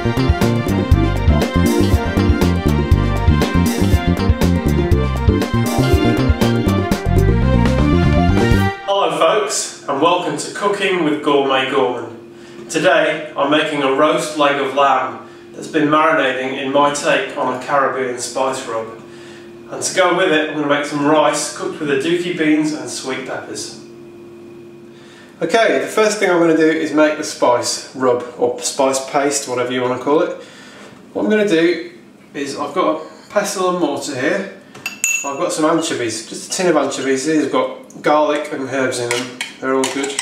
Hello folks, and welcome to Cooking with Gourmet Gorman. Today I'm making a roast leg of lamb that's been marinating in my take on a Caribbean spice rub. And to go with it, I'm going to make some rice cooked with aduki beans and sweet peppers. Okay, the first thing I'm going to do is make the spice rub, or spice paste, whatever you want to call it. What I'm going to do is, I've got a pestle and mortar here. I've got some anchovies, just a tin of anchovies. These have got garlic and herbs in them, they're all good.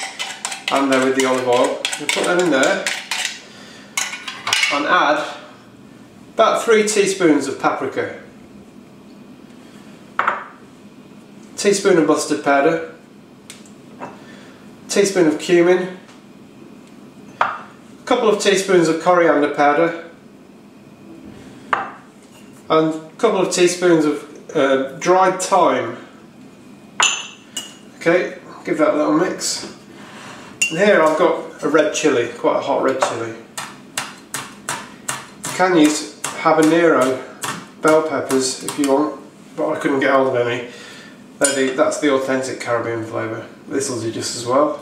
And they're with the olive oil. We'll put them in there and add about 3 teaspoons of paprika, teaspoon of mustard powder, teaspoon of cumin, a couple of teaspoons of coriander powder, and a couple of teaspoons of dried thyme. Okay, give that a little mix. And here I've got a red chilli, quite a hot red chilli. You can use habanero bell peppers if you want, but I couldn't get hold of any. That's the authentic Caribbean flavour. This will do just as well.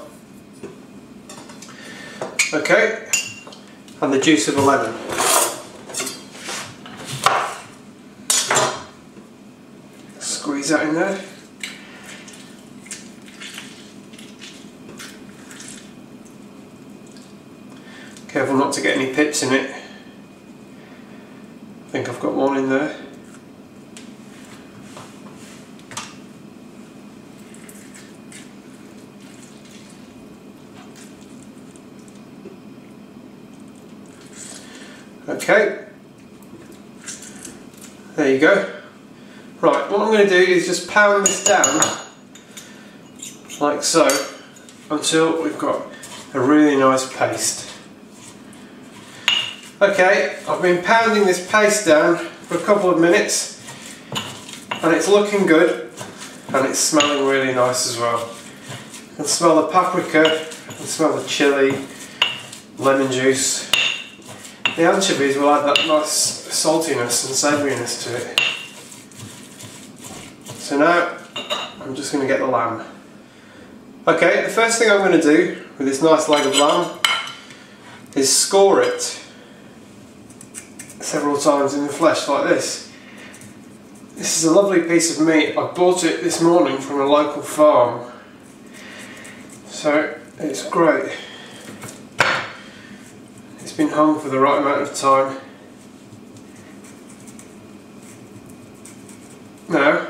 Okay, and the juice of a lemon. Squeeze that in there. Careful not to get any pips in it. I think I've got one in there. Okay, there you go. Right, what I'm going to do is just pound this down like so until we've got a really nice paste. Okay, I've been pounding this paste down for a couple of minutes and it's looking good and it's smelling really nice as well. You can smell the paprika, you can smell the chilli, lemon juice. The anchovies will add that nice saltiness and savouriness to it. So now I'm just going to get the lamb. Okay, the first thing I'm going to do with this nice leg of lamb is score it several times in the flesh like this. This is a lovely piece of meat. I bought it this morning from a local farm, so it's great. It's been hung for the right amount of time. Now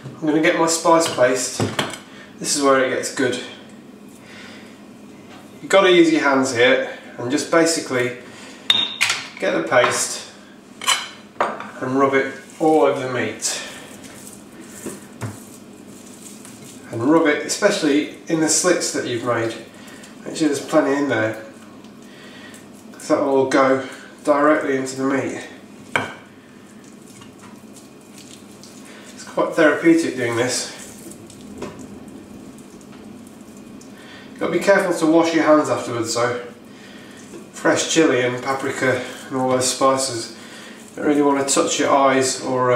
I'm going to get my spice paste. This is where it gets good. You've got to use your hands here and just basically get the paste and rub it all over the meat. And rub it especially in the slits that you've made. Make sure there's plenty in there, because that will all go directly into the meat. It's quite therapeutic doing this. You've got to be careful to wash your hands afterwards though. Fresh chilli and paprika and all those spices. You don't really want to touch your eyes or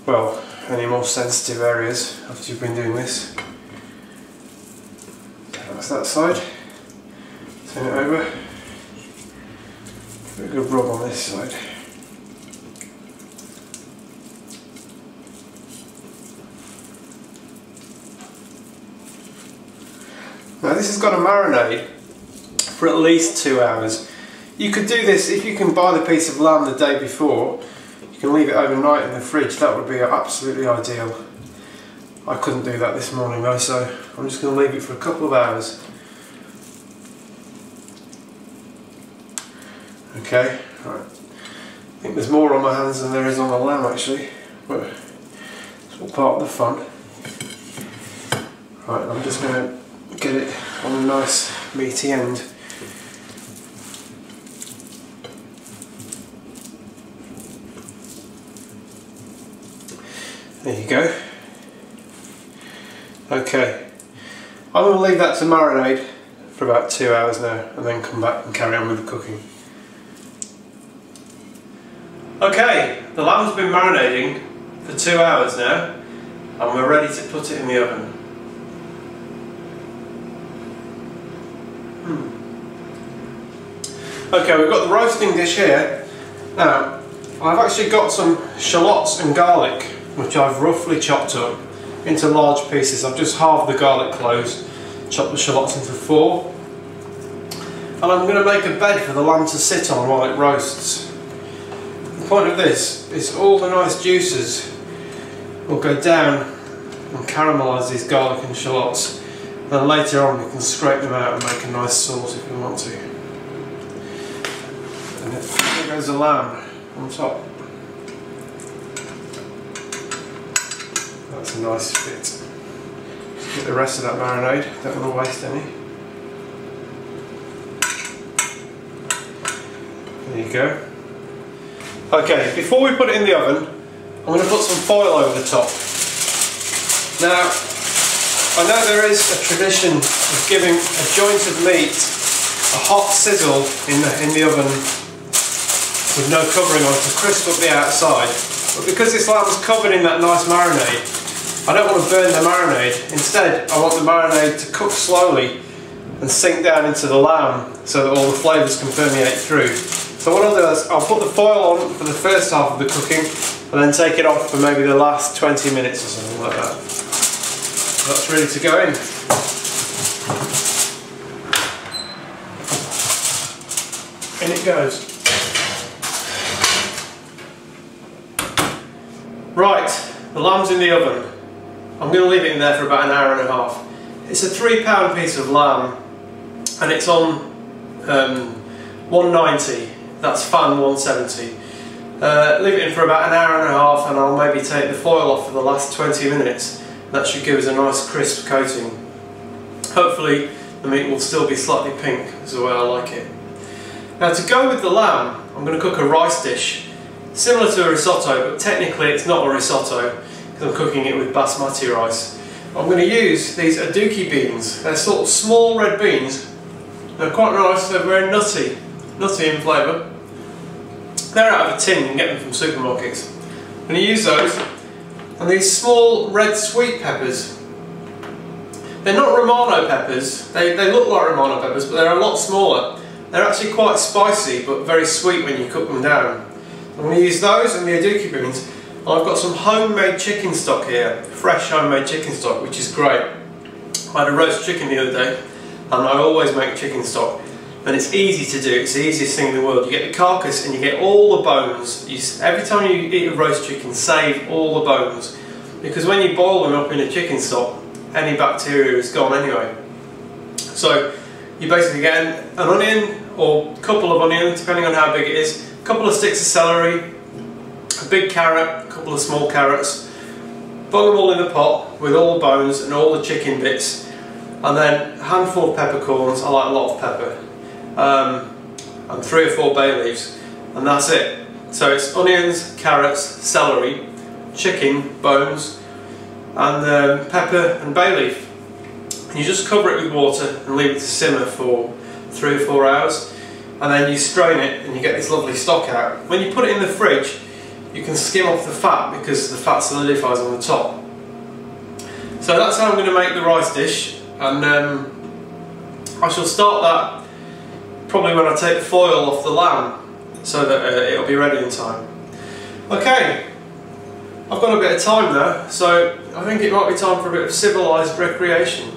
well, any more sensitive areas after you've been doing this. That's that side. Turn it over. Give it a good rub on this side. Now this has got a marinade for at least 2 hours. You could do this if you can buy the piece of lamb the day before. You can leave it overnight in the fridge. That would be absolutely ideal. I couldn't do that this morning though, so I'm just going to leave it for a couple of hours. Okay, right. I think there's more on my hands than there is on the lamb actually, but it's all part of the fun. Right, I'm just going to get it on a nice meaty end. There you go. Okay, I'm going to leave that to marinate for for about 2 hours now, and then come back and carry on with the cooking. Okay, the lamb's been marinating for 2 hours now, and we're ready to put it in the oven. Okay, we've got the roasting dish here. Now, I've actually got some shallots and garlic, which I've roughly chopped up into large pieces. I've just halved the garlic cloves, chopped the shallots into 4, and I'm going to make a bed for the lamb to sit on while it roasts. The point of this is all the nice juices will go down and caramelise these garlic and shallots. Then later on we can scrape them out and make a nice sauce if we want to. And there goes the lamb on top. That's a nice fit. Just get the rest of that marinade, don't want to waste any. There you go. Okay, before we put it in the oven, I'm going to put some foil over the top. Now, I know there is a tradition of giving a joint of meat a hot sizzle in the oven with no covering on to crisp up the outside, but because this lamb's covered in that nice marinade, I don't want to burn the marinade. Instead, I want the marinade to cook slowly and sink down into the lamb so that all the flavours can permeate through. So what I'll do is I'll put the foil on for the first half of the cooking and then take it off for maybe the last 20 minutes or something like that. That's ready to go in. In it goes. Right, the lamb's in the oven. I'm going to leave it in there for about an hour and a half. It's a £3 piece of lamb and it's on 190, that's fan 170. Leave it in for about an hour and a half and I'll maybe take the foil off for the last 20 minutes. That should give us a nice crisp coating. Hopefully the meat will still be slightly pink, is the way I like it. Now to go with the lamb, I'm going to cook a rice dish. Similar to a risotto, but technically it's not a risotto because I'm cooking it with basmati rice. I'm going to use these aduki beans. They're sort of small red beans. They're quite nice, they're very nutty in flavour. They're out of a tin, you can get them from supermarkets. I'm going to use those. And these small red sweet peppers. They're not Romano peppers, they look like Romano peppers, but they're a lot smaller. They're actually quite spicy, but very sweet when you cook them down. I'm going to use those and the aduki beans. And I've got some homemade chicken stock here, fresh homemade chicken stock, which is great. I had a roast chicken the other day, and I always make chicken stock. And it's easy to do, it's the easiest thing in the world. You get the carcass and you get all the bones. Every time you eat a roast chicken, save all the bones. Because when you boil them up in a chicken stock, any bacteria is gone anyway. So you basically get an onion, or a couple of onions, depending on how big it is, a couple of sticks of celery, a big carrot, a couple of small carrots, bung them all in the pot with all the bones and all the chicken bits, and then a handful of peppercorns. I like a lot of pepper. And 3 or 4 bay leaves, and that's it. So it's onions, carrots, celery, chicken, bones, and pepper and bay leaf. And you just cover it with water and leave it to simmer for 3 or 4 hours, and then you strain it and you get this lovely stock out. When you put it in the fridge, you can skim off the fat because the fat solidifies on the top. So that's how I'm going to make the rice dish, and I shall start that probably when I take the foil off the lamb, so that it'll be ready in time. Okay, I've got a bit of time now, so I think it might be time for a bit of civilised recreation.